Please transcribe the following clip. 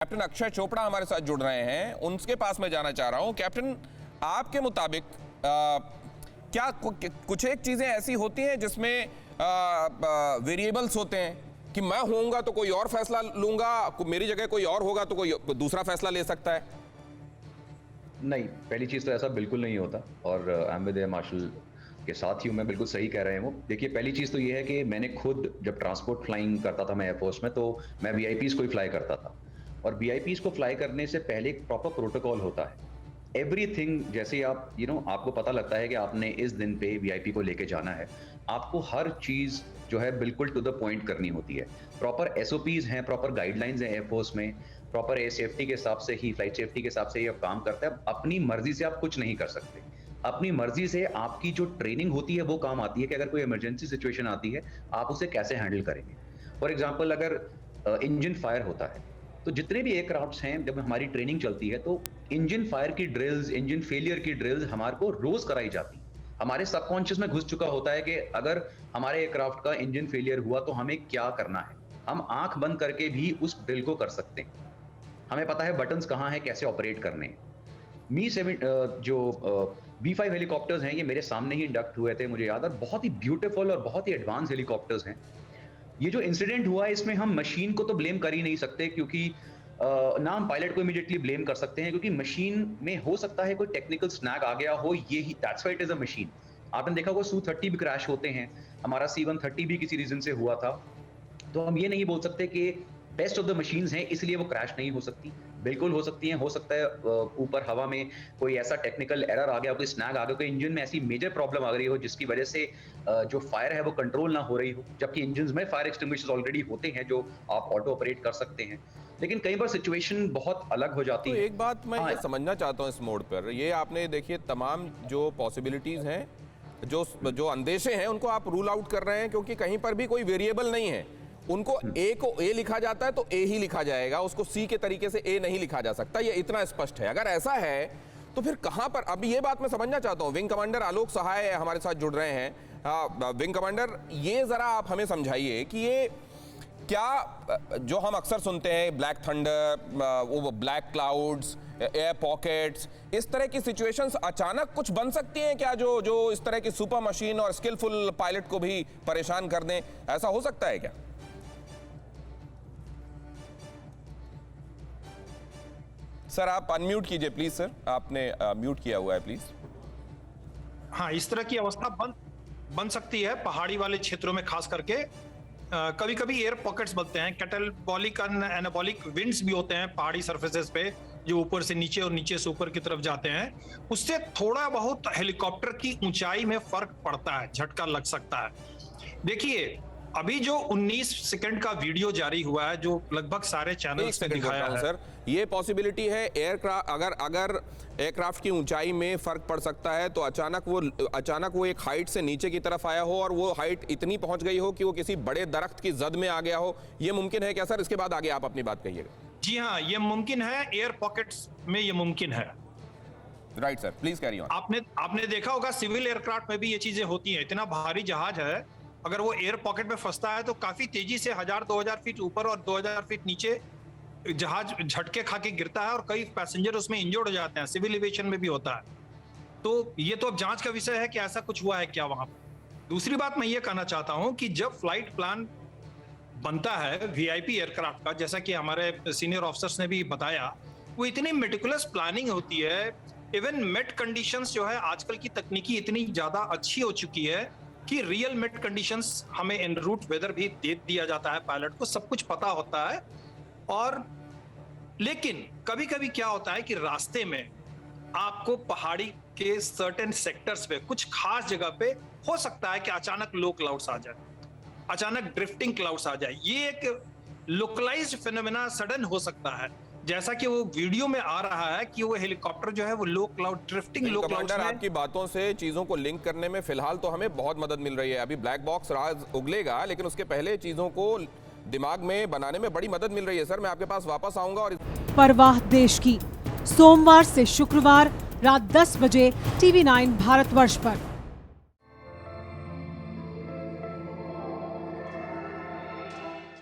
Captain Akshay Chopra हमारे साथ जुड़ रहे हैं, उनके पास मैं जाना चाह रहा हूं। कैप्टन, आपके मुताबिक क्या कुछ एक चीजें ऐसी होती हैं जिसमें वेरिएबल्स होते हैं कि मैं होऊंगा तो कोई और फैसला लूंगा, मेरी जगह कोई और होगा तो कोई दूसरा फैसला ले सकता है? नहीं, पहली चीज तो ऐसा बिल्कुल नहीं होता और I am with air marshal के साथ ही मैं बिल्कुल सही कह रहे हैं वो। देखिए, पहली चीज तो ये है कि मैंने खुद जब ट्रांसपोर्ट फ्लाइंग करता था मैं एयरफोर्स में, तो मैं वीआईपीज को ही फ्लाई करता था और वीआईपीज को फ्लाई करने से पहले एक प्रॉपर प्रोटोकॉल होता है। एवरीथिंग, जैसे आप आपको पता लगता है कि आपने इस दिन पे वीआईपी को लेके जाना है, आपको हर चीज जो है बिल्कुल टू द पॉइंट करनी होती है। प्रॉपर एसओपीज हैं, प्रॉपर गाइडलाइंस हैं एयरफोर्स में, प्रॉपर एयर सेफ्टी के हिसाब से ही, फ्लाइट सेफ्टी के हिसाब से ये काम करता है। अपनी मर्जी से आप कुछ नहीं कर सकते। अपनी मर्जी से आपकी जो ट्रेनिंग होती है वो काम आती है कि अगर कोई इमरजेंसी सिचुएशन आती है आप उसे कैसे हैंडल करेंगे। फॉर एग्जाम्पल, अगर इंजन फायर होता है तो जितने भी एयरक्राफ्ट्स हैं, जब हमारी ट्रेनिंग चलती है तो इंजन फायर की ड्रिल्स, इंजन फेलियर की ड्रिल्स हमारे को रोज कराई जाती। हमारे सबकॉन्शियस में घुस चुका होता है कि अगर हमारे एयरक्राफ्ट का इंजन फेलियर हुआ तो हमें क्या करना है। हम आंख बंद करके भी उस ड्रिल को कर सकते हैं। हमें पता है बटन्स कहाँ हैं, कैसे ऑपरेट करने हैं। जो B-5 हेलीकॉप्टर्स हैं, ये मेरे सामने ही इंडक्ट हुए थे, मुझे याद है। बहुत ही ब्यूटीफुल और बहुत ही एडवांस हेलीकॉप्टर्स हैं। ये जो इंसिडेंट हुआ है इसमें हम मशीन को तो ब्लेम कर ही नहीं सकते, क्योंकि ना हम पायलट को इमीडिएटली ब्लेम कर सकते हैं, क्योंकि मशीन में हो सकता है कोई टेक्निकल स्नैग आ गया हो। ये ही that's why it is a machine. आपने देखा होगा Su-30 भी क्रैश होते हैं, हमारा C-130 भी किसी रीजन से हुआ था। तो हम ये नहीं बोल सकते कि बेस्ट ऑफ द मशीन्स हैं इसलिए वो क्रैश नहीं हो सकती। बिल्कुल हो सकती हैं। हो सकता है ऊपर हवा में कोई ऐसा टेक्निकल एरर आ गया, कोई स्नैग आ गया, कोई इंजन में ऐसी मेजर प्रॉब्लम आ गई हो जिसकी वजह से जो फायर है वो कंट्रोल ना हो रही हो, जबकि इंजन्स में फायर एक्सटिंग्विशर्स ऑलरेडी होते हैं जो आप ऑटो ऑपरेट कर सकते हैं। लेकिन कई बार सिचुएशन बहुत अलग हो जाती तो है। एक बात मैं ये समझना चाहता हूँ इस मोड पर, ये आपने देखिए तमाम जो पॉसिबिलिटीज हैं, जो अंदेशे हैं, उनको आप रूल आउट कर रहे हैं, क्योंकि कहीं पर भी कोई वेरिएबल नहीं है। उनको ए को ए लिखा जाता है तो ए ही लिखा जाएगा, उसको सी के तरीके से ए नहीं लिखा जा सकता, ये इतना स्पष्ट है। अगर ऐसा है तो फिर कहां पर, अभी ये बात मैं समझना चाहता हूं। विंग कमांडर आलोक सहाय हमारे साथ जुड़ रहे हैं। विंग कमांडर, ये जरा आप हमें समझाइए कि ये क्या, जो हम अक्सर सुनते हैं ब्लैक थंडर, वो ब्लैक क्लाउड्स, एयर पॉकेट्स, इस तरह की सिचुएशंस अचानक कुछ बन सकती हैं क्या, जो इस तरह की सुपर मशीन और स्किलफुल पायलट को भी परेशान कर दें? ऐसा हो सकता है क्या? सर आप अनम्यूट कीजिए प्लीज। सर आपने म्यूट किया हुआ है, प्लीज। हाँ, इस तरह की अवस्था बन सकती है पहाड़ी वाले क्षेत्रों में, खास करके कभी कभी एयर पॉकेट्स बनते हैं। कैटाबॉलिक एनाबॉलिक विंड्स भी होते हैं पहाड़ी सरफेसेस पे, जो ऊपर से नीचे और नीचे से ऊपर की तरफ जाते हैं। उससे थोड़ा बहुत हेलीकॉप्टर की ऊंचाई में फर्क पड़ता है, झटका लग सकता है। देखिए, अभी जो 19 सेकंड का वीडियो जारी हुआ है, जो लगभग सारे चैनल्स पे दिखाया है, सर ये पॉसिबिलिटी है एयरक्राफ्ट, अगर एयरक्राफ्ट की ऊंचाई में फर्क पड़ सकता है तो अचानक वो एक हाइट से नीचे की तरफ आया हो और वो हाइट इतनी पहुंच गई हो कि वो किसी बड़े दरख्त की जद में आ गया हो, ये मुमकिन है क्या सर? इसके बाद आगे आप अपनी बात कहिएगा। जी हाँ, ये मुमकिन है। एयर पॉकेट्स में ये मुमकिन है। Right sir, please carry on. आपने देखा होगा सिविल एयरक्राफ्ट में भी ये चीजें होती हैं। इतना भारी जहाज है, अगर वो एयर पॉकेट में फंसता है तो काफी तेजी से 1000-2000 फीट ऊपर और 2000 फीट नीचे जहाज झटके खा के गिरता है और कई पैसेंजर उसमें इंजर्ड हो जाते हैं। सिविल एविएशन में भी होता है। तो ये तो अब जांच का विषय है कि ऐसा कुछ हुआ है क्या वहां पर। दूसरी बात मैं ये कहना चाहता हूं कि जब फ्लाइट प्लान बनता है वीआईपी एयरक्राफ्ट का, जैसा कि हमारे सीनियर ऑफिसर्स ने भी बताया, वो इतनी मेटिकुलस प्लानिंग होती है। इवन मेट कंडीशंस जो है, आजकल की तकनीकी इतनी ज्यादा अच्छी हो चुकी है कि रियल मेट कंडीशंस हमें इन रूट वेदर भी दे दिया जाता है, पायलट को सब कुछ पता होता है। और लेकिन कभी कभी क्या होता है कि रास्ते में आपको पहाड़ी के सर्टेन सेक्टर्स पे, कुछ खास जगह पे हो सकता है कि अचानक लो क्लाउड्स आ जाए, अचानक ड्रिफ्टिंग क्लाउड्स आ जाए। ये एक लोकलाइज्ड फिनोमेना सडन हो सकता है, जैसा कि वो वीडियो में आ रहा है कि वो हेलीकॉप्टर जो है वो लो क्लाउड ड्रिफ्टिंग लो क्लाउड। आपकी बातों से चीजों को लिंक करने में फिलहाल तो हमें बहुत मदद मिल रही है। अभी ब्लैक बॉक्स राज उगलेगा, लेकिन उसके पहले चीजों को दिमाग में बनाने में बड़ी मदद मिल रही है। सर मैं आपके पास वापस आऊंगा। और परवाह देश की, सोमवार से शुक्रवार रात 10 बजे TV9 भारतवर्ष पर।